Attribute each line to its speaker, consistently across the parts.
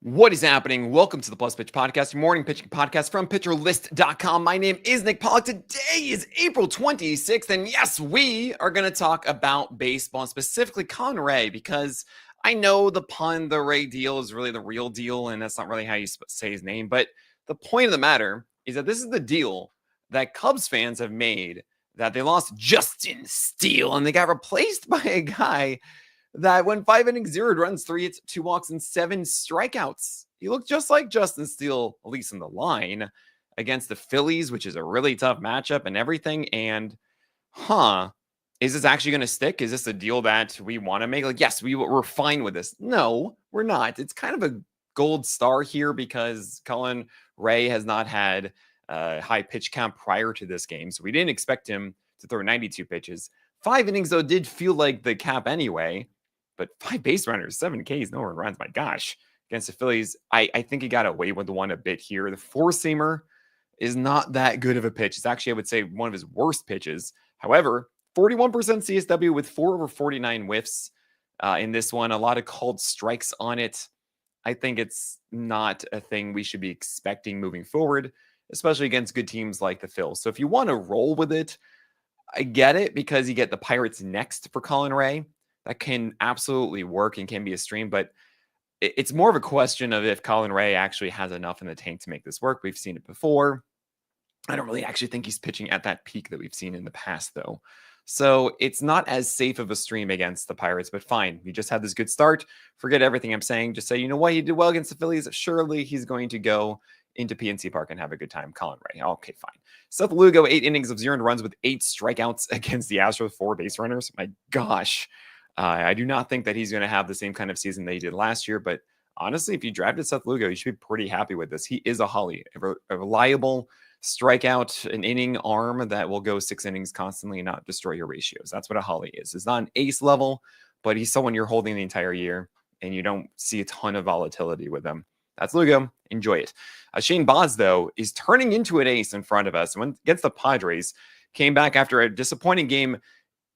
Speaker 1: What is happening? Welcome to the Plus Pitch Podcast, your morning pitching podcast from PitcherList.com. My name is Nick Pollock. Today is April 26th, and yes, we are going to talk about baseball, and specifically Colin Rea, because I know the pun, the Ray deal, is really the real deal, and that's not really how you say his name. But the point of the matter is that this is the deal that Cubs fans have made, that they lost Justin Steele, and they got replaced by a guy that went 5 innings, 0 runs, 3 hits, 2 walks, and 7 strikeouts. He looked just like Justin Steele, at least in the line, against the Phillies, which is a really tough matchup and everything. And, is this actually going to stick? Is this a deal that we want to make? Like, yes, we're fine with this. No, we're not. It's kind of a gold star here because Colin Rea has not had a high pitch count prior to this game. So we didn't expect him to throw 92 pitches. 5 innings, though, did feel like the cap anyway. But 5 base runners, 7 Ks, no earned runs. My gosh, against the Phillies, I think he got away with the one a bit here. The four-seamer is not that good of a pitch. It's actually, I would say, one of his worst pitches. However, 41% CSW with 4 over 49 whiffs in this one. A lot of called strikes on it. I think it's not a thing we should be expecting moving forward, especially against good teams like the Phils. So if you want to roll with it, I get it because you get the Pirates next for Colin Rea. That can absolutely work and can be a stream, but it's more of a question of if Colin Rea actually has enough in the tank to make this work. We've seen it before. I don't really actually think he's pitching at that peak that we've seen in the past, though. So it's not as safe of a stream against the Pirates, but fine. We just had this good start. Forget everything I'm saying. Just say, you know what? He did well against the Phillies. Surely he's going to go into PNC Park and have a good time. Colin Rea. Okay, fine. Seth Lugo, 8 innings of 0 runs with 8 strikeouts against the Astros, 4 base runners. My gosh. I do not think that he's going to have the same kind of season that he did last year, but honestly, if you drafted Seth Lugo, you should be pretty happy with this. He is a Holly, a reliable strikeout, an inning arm that will go 6 innings constantly and not destroy your ratios. That's what a Holly is. It's not an ace level, but he's someone you're holding the entire year, and you don't see a ton of volatility with him. That's Lugo. Enjoy it. Shane Baz, though, is turning into an ace in front of us. And against the Padres, came back after a disappointing game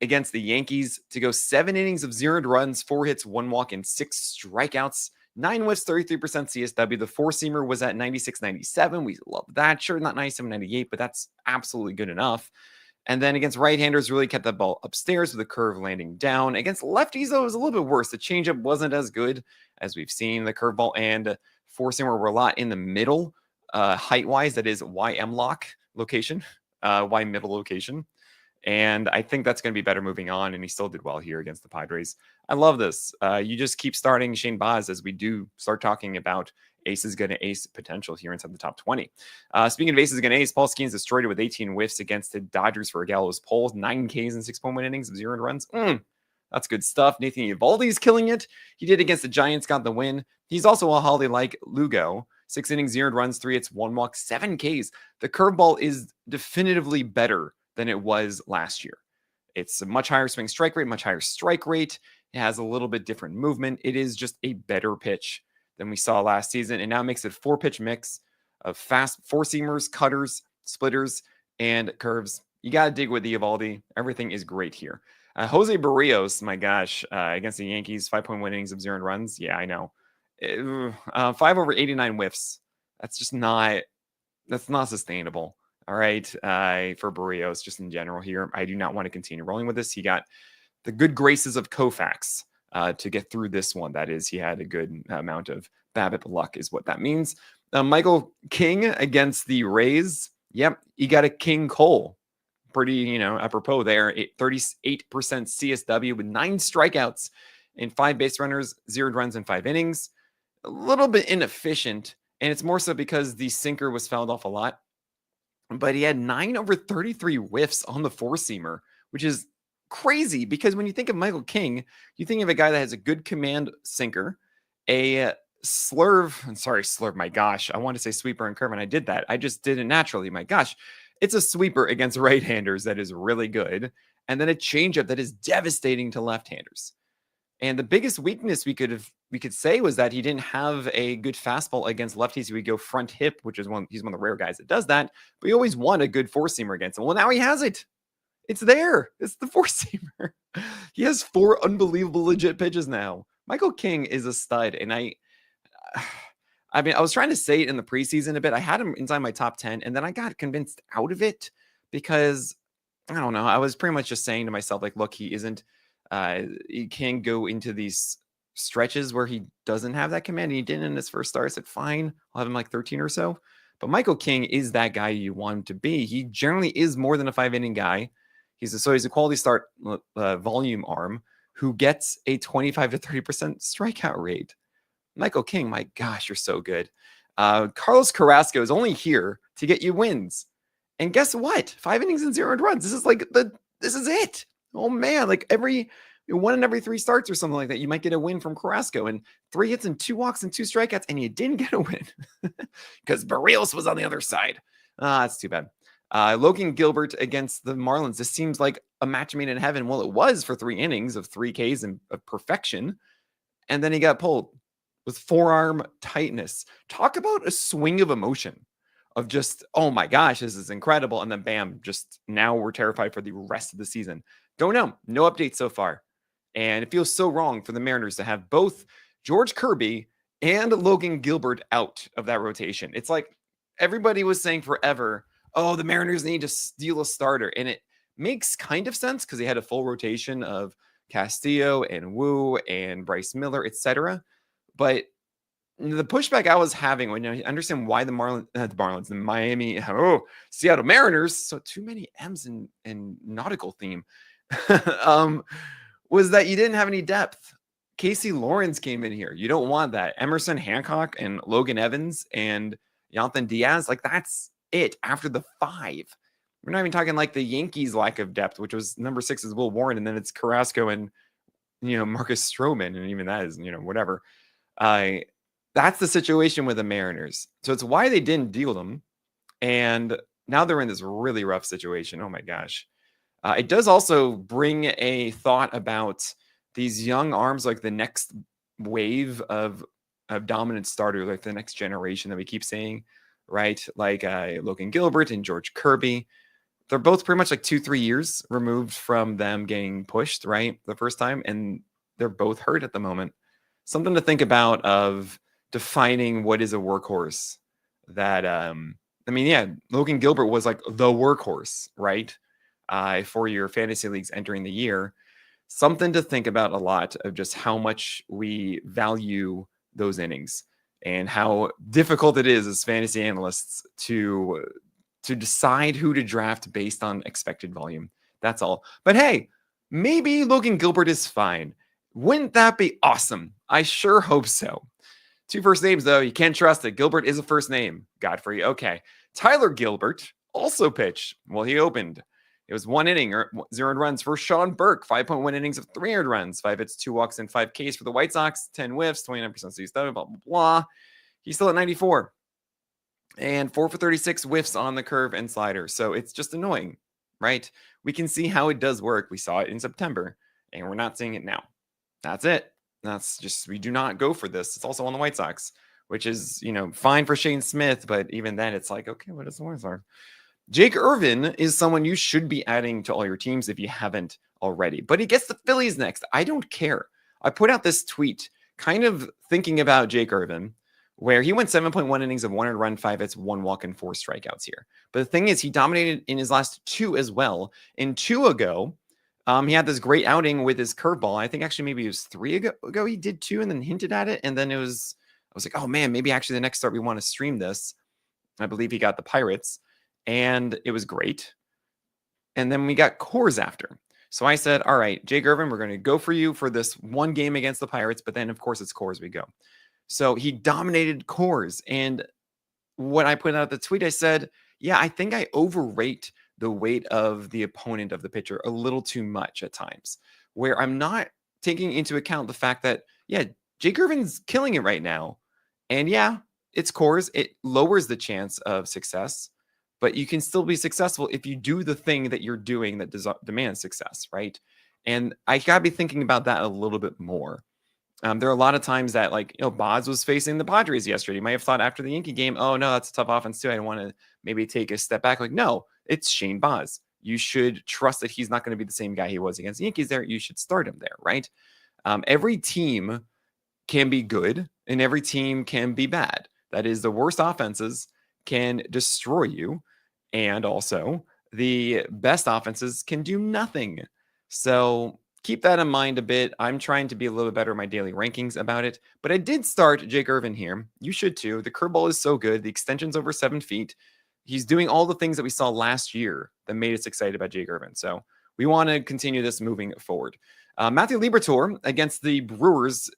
Speaker 1: against the Yankees to go 7 innings of 0 runs, 4 hits, 1 walk, and 6 strikeouts. 9 whiffs, 33% CSW. The four-seamer was at 96-97. We love that. Sure, not 97-98, but that's absolutely good enough. And then against right-handers, really kept that ball upstairs with the curve landing down. Against lefties, though, it was a little bit worse. The changeup wasn't as good as we've seen. The curveball and four-seamer were a lot in the middle, height-wise. That is YM lock location, Y middle location. And I think that's going to be better moving on. And he still did well here against the Padres. I love this. You just keep starting Shane Baz as we do start talking about aces going to ace potential here inside the top 20. Speaking of aces going to ace, Paul Skeens destroyed it with 18 whiffs against the Dodgers for a gallows pole. 9 Ks and 6.1 innings of 0 runs. That's good stuff. Nathan Eovaldi's killing it. He did against the Giants, got the win. He's also a Holly like Lugo. 6 innings, 0 runs, 3 hits, 1 walk, 7 Ks. The curveball is definitively better than it was last year. It's a much higher swing strike rate, much higher strike rate. It has a little bit different movement. It is just a better pitch than we saw last season. And now makes it a 4-pitch mix of fast four-seamers, cutters, splitters, and curves. You got to dig with the Eovaldi. Everything is great here. Jose Barrios, my gosh, against the Yankees, 5.1 innings of 0 runs. Yeah, I know. 5 over 89 whiffs. That's just not sustainable. All right, for Barrios, just in general here, I do not want to continue rolling with this. He got the good graces of Koufax to get through this one. That is, he had a good amount of BABIP luck is what that means. Michael King against the Rays. Yep, he got a King Cole. Pretty, apropos there. 38% CSW with 9 strikeouts and 5 base runners, 0 runs in 5 innings. A little bit inefficient, and it's more so because the sinker was fouled off a lot. But he had 9 over 33 whiffs on the four-seamer, which is crazy because when you think of Michael King, you think of a guy that has a good command sinker, a slurve, my gosh, I want to say sweeper and curve, and I did that. I just did it naturally, my gosh. It's a sweeper against right-handers that is really good, and then a changeup that is devastating to left-handers. And the biggest weakness we could say was that he didn't have a good fastball against lefties. He would go front hip, which is he's one of the rare guys that does that, but he always won a good four-seamer against him. Well, now he has it. It's there. It's the four-seamer. He has 4 unbelievable legit pitches now. Michael King is a stud, and I mean, I was trying to say it in the preseason a bit. I had him inside my top 10, and then I got convinced out of it because I don't know. I was pretty much just saying to myself, like, look, he can go into these stretches where he doesn't have that command. He didn't in his first start. I said, fine, I'll have him like 13 or so. But Michael King is that guy you want him to be. He generally is more than a 5-inning guy. He's a quality start volume arm who gets a 25 to 30% strikeout rate. Michael King, my gosh, you're so good. Carlos Carrasco is only here to get you wins. And guess what? 5 innings and 0 runs. This is it. Oh man, like one in every 3 starts or something like that, you might get a win from Carrasco, and 3 hits and 2 walks and 2 strikeouts, and you didn't get a win because Barrios was on the other side. That's too bad. Logan Gilbert against the Marlins. This seems like a match made in heaven. Well, it was for 3 innings of 3 Ks and of perfection, and then he got pulled with forearm tightness. Talk about a swing of emotion of just, oh my gosh, this is incredible. And then bam, just now we're terrified for the rest of the season. Don't know. No updates so far. And it feels so wrong for the Mariners to have both George Kirby and Logan Gilbert out of that rotation. It's like everybody was saying forever, oh, the Mariners need to steal a starter. And it makes kind of sense because they had a full rotation of Castillo and Wu and Bryce Miller, etc. But the pushback I was having when I understand why the Miami, Seattle Mariners, so too many M's in nautical theme, was that you didn't have any depth. Casey Lawrence came in here. You don't want that. Emerson Hancock and Logan Evans and Jonathan Diaz, like that's it after the 5. We're not even talking like the Yankees' lack of depth, which was number 6 is Will Warren, and then it's Carrasco and Marcus Stroman, and even that is whatever. That's the situation with the Mariners. So it's why they didn't deal them. And now they're in this really rough situation. Oh my gosh. It does also bring a thought about these young arms, like the next wave of dominant starters, like the next generation that we keep saying, right? Like Logan Gilbert and George Kirby. They're both pretty much like 2-3 years removed from them getting pushed, right? The first time. And they're both hurt at the moment. Something to think about of defining what is a workhorse. That Logan Gilbert was like the workhorse, right? For your fantasy leagues entering the year. Something to think about a lot of just how much we value those innings and how difficult it is as fantasy analysts to decide who to draft based on expected volume. That's all. But hey, maybe Logan Gilbert is fine. Wouldn't that be awesome? I sure hope so. 2 first names, though. You can't trust it. Gilbert is a first name. Godfrey. Okay. Tyler Gilbert also pitched. Well, he opened. It was 1 inning, 0 runs for Sean Burke. 5.1 innings of 300 runs. 5 hits, 2 walks, and 5 Ks for the White Sox. 10 whiffs, 29% C stuff, blah, blah, blah. He's still at 94. And 4 for 36 whiffs on the curve and slider. So it's just annoying, right? We can see how it does work. We saw it in September, and we're not seeing it now. That's it. That's just, we do not go for this. It's also on the White Sox, which is, fine for Shane Smith, but even then it's like, okay, what is the White Sox? Jake Irvin is someone you should be adding to all your teams if you haven't already, but he gets the Phillies next. I don't care. I put out this tweet kind of thinking about Jake Irvin, where he went 7.1 innings of 1 run, 5 hits, 1 walk, and 4 strikeouts here. But the thing is, he dominated in his last 2 as well. In 2 ago, he had this great outing with his curveball. I think actually maybe it was 3 ago he did 2 and then hinted at it. And then I was like, oh man, maybe actually the next start we want to stream this. I believe he got the Pirates and it was great. And then we got Coors after. So I said, all right, Jake Irvin, we're going to go for you for this 1 game against the Pirates. But then of course it's Coors we go. So he dominated Coors. And when I put out the tweet, I said, yeah, I think I overrate the weight of the opponent of the pitcher a little too much at times, where I'm not taking into account the fact that, yeah, Jake Irvin's killing it right now. And yeah, it's Coors. It lowers the chance of success, but you can still be successful if you do the thing that you're doing that demands success, right? And I got to be thinking about that a little bit more. There are a lot of times that, like, Boz was facing the Padres yesterday. You might have thought after the Yankee game, oh, no, that's a tough offense too. I want to maybe take a step back. Like, no, it's Shane Boz. You should trust that he's not going to be the same guy he was against the Yankees there. You should start him there, right? Every team can be good and every team can be bad. That is, the worst offenses can destroy you, and also the best offenses can do nothing. So keep that in mind a bit. I'm trying to be a little bit better in my daily rankings about it, but I did start Jake Irvin here. You should too. The curveball is so good. The extension's over 7 feet. He's doing all the things that we saw last year that made us excited about Jake Irvin. So we want to continue this moving forward. Matthew Liberatore against the Brewers.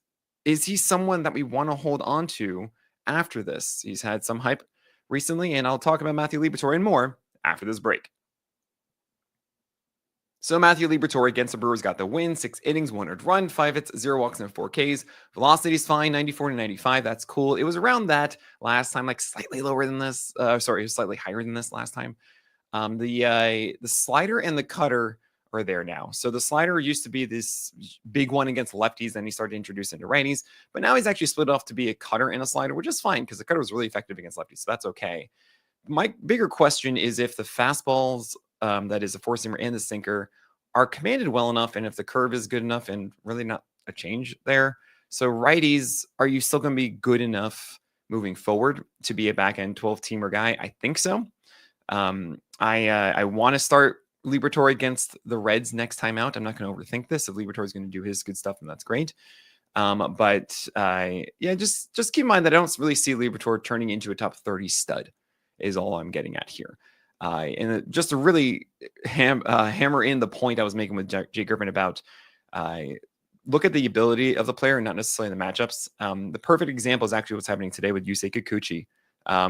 Speaker 1: Is he someone that we want to hold on to after this? He's had some hype recently, and I'll talk about Matthew Liberatore and more after this break. So Matthew Liberatore against the Brewers got the win. 6 innings, 1 earned run, 5 hits, 0 walks, and 4 Ks. Velocity's fine, 94 to 95. That's cool. It was around that last time, like slightly lower than this. Sorry, it was slightly higher than this last time. The slider and the cutter are there now. So the slider used to be this big one against lefties, then he started to introduce into righties. But now he's actually split off to be a cutter and a slider, which is fine because the cutter was really effective against lefties. So that's okay. My bigger question is if the fastballs, that is a four-seamer and the sinker, are commanded well enough, and if the curve is good enough, and really not a change there. So righties, are you still going to be good enough moving forward to be a back-end 12-teamer guy? I think so. I want to start Liberatore against the Reds next time out. I'm not going to overthink this. If Liberatore is going to do his good stuff, then that's great. Yeah, just keep in mind that I don't really see Liberatore turning into a top 30 stud is all I'm getting at here. And just to really hammer in the point I was making with Jake Irvin about look at the ability of the player, not necessarily the matchups. The perfect example is actually what's happening today with Yusei Kikuchi,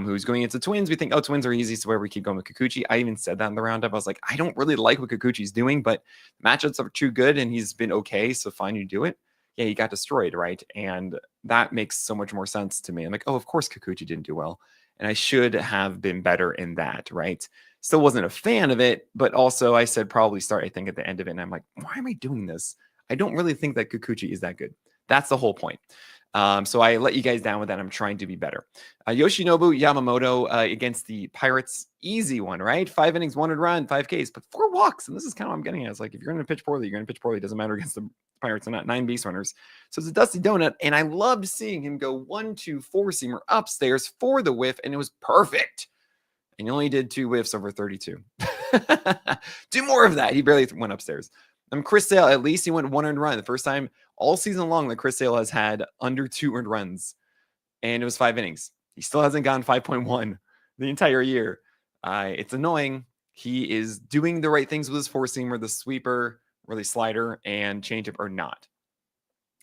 Speaker 1: who's going into Twins. We think, oh, Twins are easy, so where we keep going with Kikuchi. I even said that in the roundup. I was like, I don't really like what Kikuchi's doing, but matchups are too good, and he's been okay, so fine, you do it. Yeah, he got destroyed, right? And that makes so much more sense to me. I'm like, oh, of course Kikuchi didn't do well. And I should have been better in that, right? Still wasn't a fan of it, but also I said probably start, I think, at the end of it. And I'm like, why am I doing this? I don't really think that Kikuchi is that good. That's the whole point. So I let you guys down with that. I'm trying to be better. Yoshinobu Yamamoto against the Pirates. Easy one, right? 5 innings, 1 earned run, 5 Ks, but 4 walks. And this is kind of what I'm getting at. It's like, if you're going to pitch poorly, you're going to pitch poorly. It doesn't matter against the Pirates or not. 9 base runners. So it's a dusty donut. And I loved seeing him go 1-2 4-seamer upstairs for the whiff. And it was perfect. And he only did 2 whiffs over 32. Do more of that. He barely went upstairs. Chris Sale, at least he went 1 earned run. The first time all season long that Chris Sale has had under 2 earned runs. And it was 5 innings. He still hasn't gone 5.1 the entire year. It's annoying. He is doing the right things with his 4-seamer, the sweeper, really slider, and changeup are not.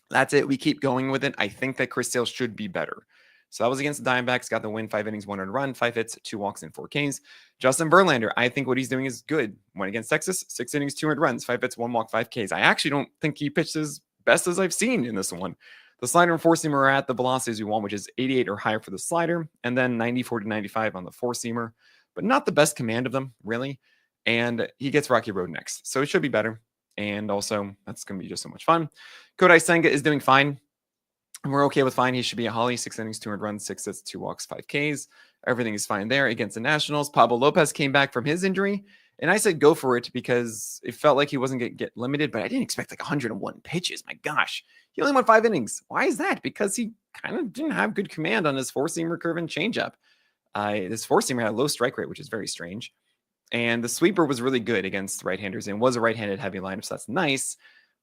Speaker 1: That's it. We keep going with it. I think that Chris Sale should be better. So that was against the Diamondbacks, got the win, 5 innings, 1 earned run, 5 hits, 2 walks, and 4 Ks. Justin Verlander, I think what he's doing is good. Went against Texas, 6 innings, 2 earned runs, 5 hits, 1 walk, 5 Ks. I actually don't think he pitched as best as I've seen in this one. The slider and 4-seamer are at the velocities we want, which is 88 or higher for the slider, and then 94 to 95 on the 4-seamer, but not the best command of them, really. And he gets Rocky Road next, so it should be better. And also, that's going to be just so much fun. Kodai Senga is doing fine. We're okay with fine. He should be a Holly, 6 innings, 2 earned runs, 6 hits, 2 walks, 5 Ks. Everything is fine there against the Nationals. Pablo Lopez came back from his injury, and I said go for it because it felt like he wasn't going to get limited, but I didn't expect like 101 pitches. My gosh. He only went 5 innings. Why is that? Because he kind of didn't have good command on his 4-seamer curve and changeup. This 4-seamer had a low strike rate, which is very strange. And the sweeper was really good against right-handers and was a right-handed heavy lineup, so that's nice.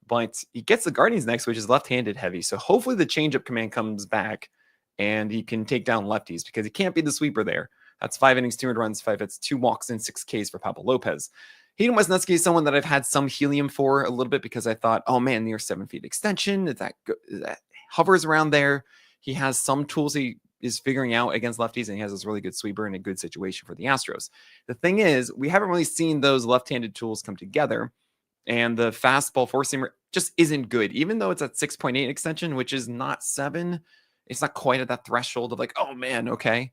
Speaker 1: But he gets the Guardians next, which is left-handed heavy. So hopefully the changeup command comes back and he can take down lefties because he can't be the sweeper there. That's 5 innings, 2 earned runs, 5 hits, 2 walks, and 6 Ks for Pablo Lopez. Hayden Wesneski is someone that I've had some helium for a little bit because I thought, oh man, near 7 feet extension. That hovers around there. He has some tools he is figuring out against lefties, and he has this really good sweeper in a good situation for the Astros. The thing is, we haven't really seen those left-handed tools come together. And the fastball 4-seamer just isn't good, even though it's at 6.8 extension, which is not 7. It's not quite at that threshold of like, oh man, okay.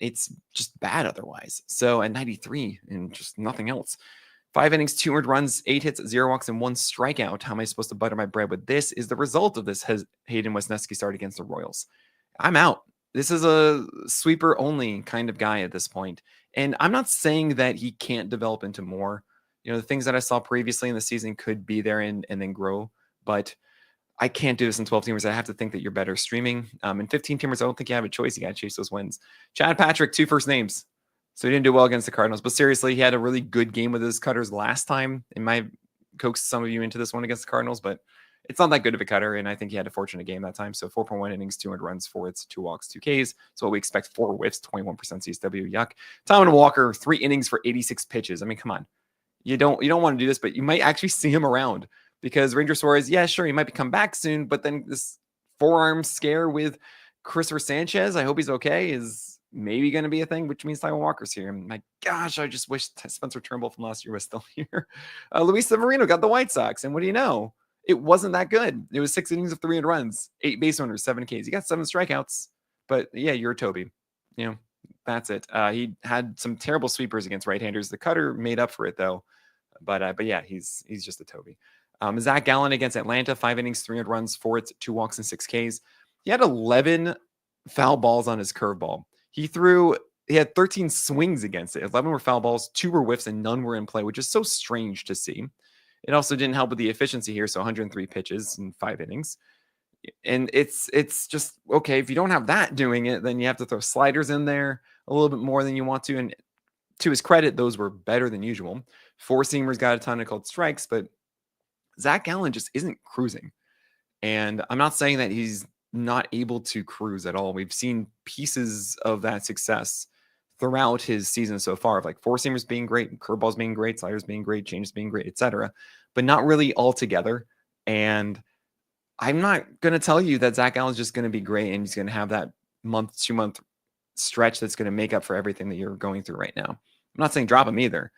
Speaker 1: It's just bad otherwise. So at 93 and just nothing else. 5 innings, 2 earned runs, 8 hits, 0 walks, and 1 strikeout. How am I supposed to butter my bread with this? Is the result of this Hayden Wesneski start against the Royals. I'm out. This is a sweeper only kind of guy at this point. And I'm not saying that he can't develop into more. You know, the things that I saw previously in the season could be there and then grow. But I can't do this in 12 teamers. I have to think that you're better streaming. In 15 teamers, I don't think you have a choice. You got to chase those wins. Chad Patrick, 2 first names. So he didn't do well against the Cardinals. But seriously, he had a really good game with his cutters last time. It might coax some of you into this one against the Cardinals, but it's not that good of a cutter. And I think he had a fortunate game that time. So 4.1 innings, 200 runs, 4 hits, 2 walks, 2 Ks. So what we expect, 4 whiffs, 21% CSW. Yuck. Taijuan Walker, 3 innings for 86 pitches. I mean, come on. You don't want to do this, but you might actually see him around. Because Ranger Suarez, yeah, sure, he might come back soon, but then this forearm scare with Christopher Sanchez, I hope he's okay, is maybe going to be a thing, which means Taijuan Walker's here. And my gosh, I just wish Spencer Turnbull from last year was still here. Luis Severino got the White Sox, and what do you know? It wasn't that good. It was 6 innings of 300 runs, 8 base runners, 7 Ks. He got 7 strikeouts, but yeah, you're a Toby. You know, that's it. He had some terrible sweepers against right-handers. The cutter made up for it, though. But yeah, he's just a Toby. Zach Gallen against Atlanta, 5 innings, 300 runs, 4 hits, 2 walks, and 6 Ks. He had 11 foul balls on his curveball. He had 13 swings against it. 11 were foul balls, 2 were whiffs, and none were in play, which is so strange to see. It also didn't help with the efficiency here, so 103 pitches in 5 innings. And it's just, okay, if you don't have that doing it, then you have to throw sliders in there a little bit more than you want to. And to his credit, those were better than usual. 4-seamers got a ton of called strikes, but Zach Gallen just isn't cruising. And I'm not saying that he's not able to cruise at all. We've seen pieces of that success throughout his season so far, of like 4-seamers being great, curveballs being great, sliders being great, changes being great, etc., but not really all together. And I'm not going to tell you that Zach Gallen's just going to be great and he's going to have that month, 2-month stretch that's going to make up for everything that you're going through right now. I'm not saying drop him either.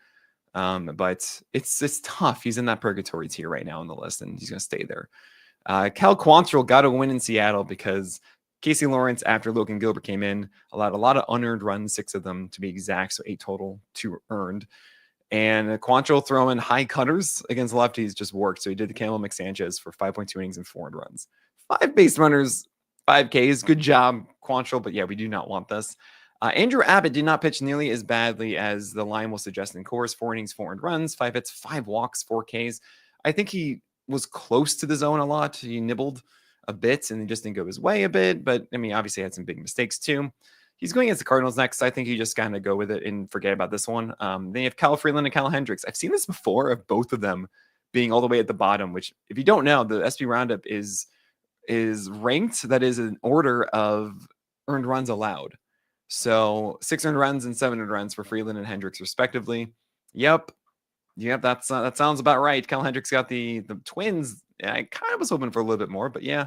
Speaker 1: But it's tough. He's in that purgatory tier right now on the list, and he's going to stay there. Cal Quantrill got a win in Seattle because Casey Lawrence, after Logan Gilbert came in, allowed a lot of unearned runs, 6 of them to be exact, so 8 total, 2 earned. And Quantrill throwing high cutters against lefties just worked. So he did the Campbell McSanchez for 5.2 innings and 400 runs. 5 base runners, 5 Ks. Good job, Quantrill, but yeah, we do not want this. Andrew Abbott did not pitch nearly as badly as the line will suggest in course. 4 innings, 400 runs, 5 hits, 5 walks, 4 Ks. I think he was close to the zone a lot. He nibbled a bit and he just didn't go his way a bit. But I mean, obviously had some big mistakes too. He's going against the Cardinals next. I think you just kind of go with it and forget about this one. Then you have Kyle Freeland and Kyle Hendricks. I've seen this before of both of them being all the way at the bottom, which if you don't know, the SB Roundup is ranked. That is an order of earned runs allowed. So 600 runs and 700 runs for Freeland and Hendricks respectively. Yep, that sounds about right. Kyle Hendricks got the Twins. I kind of was hoping for a little bit more, but yeah,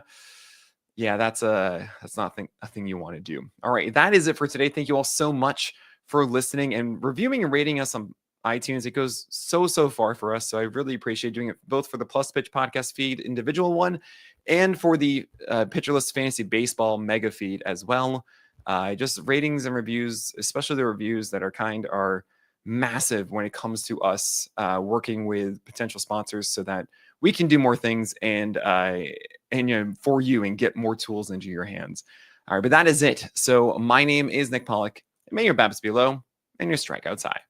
Speaker 1: that's not a thing you want to do. All right, that is it for today. Thank you all so much for listening and reviewing and rating us on iTunes. It goes so far for us, so I really appreciate doing it both for the Plus Pitch podcast feed individual one and for the Pitcher List Fantasy Baseball mega feed as well. Just ratings and reviews, especially the reviews that are kind, are massive when it comes to us working with potential sponsors so that we can do more things and for you and get more tools into your hands. All right, but that is it. So my name is Nick Pollack, and may your BABIPs be low and your strikeouts high.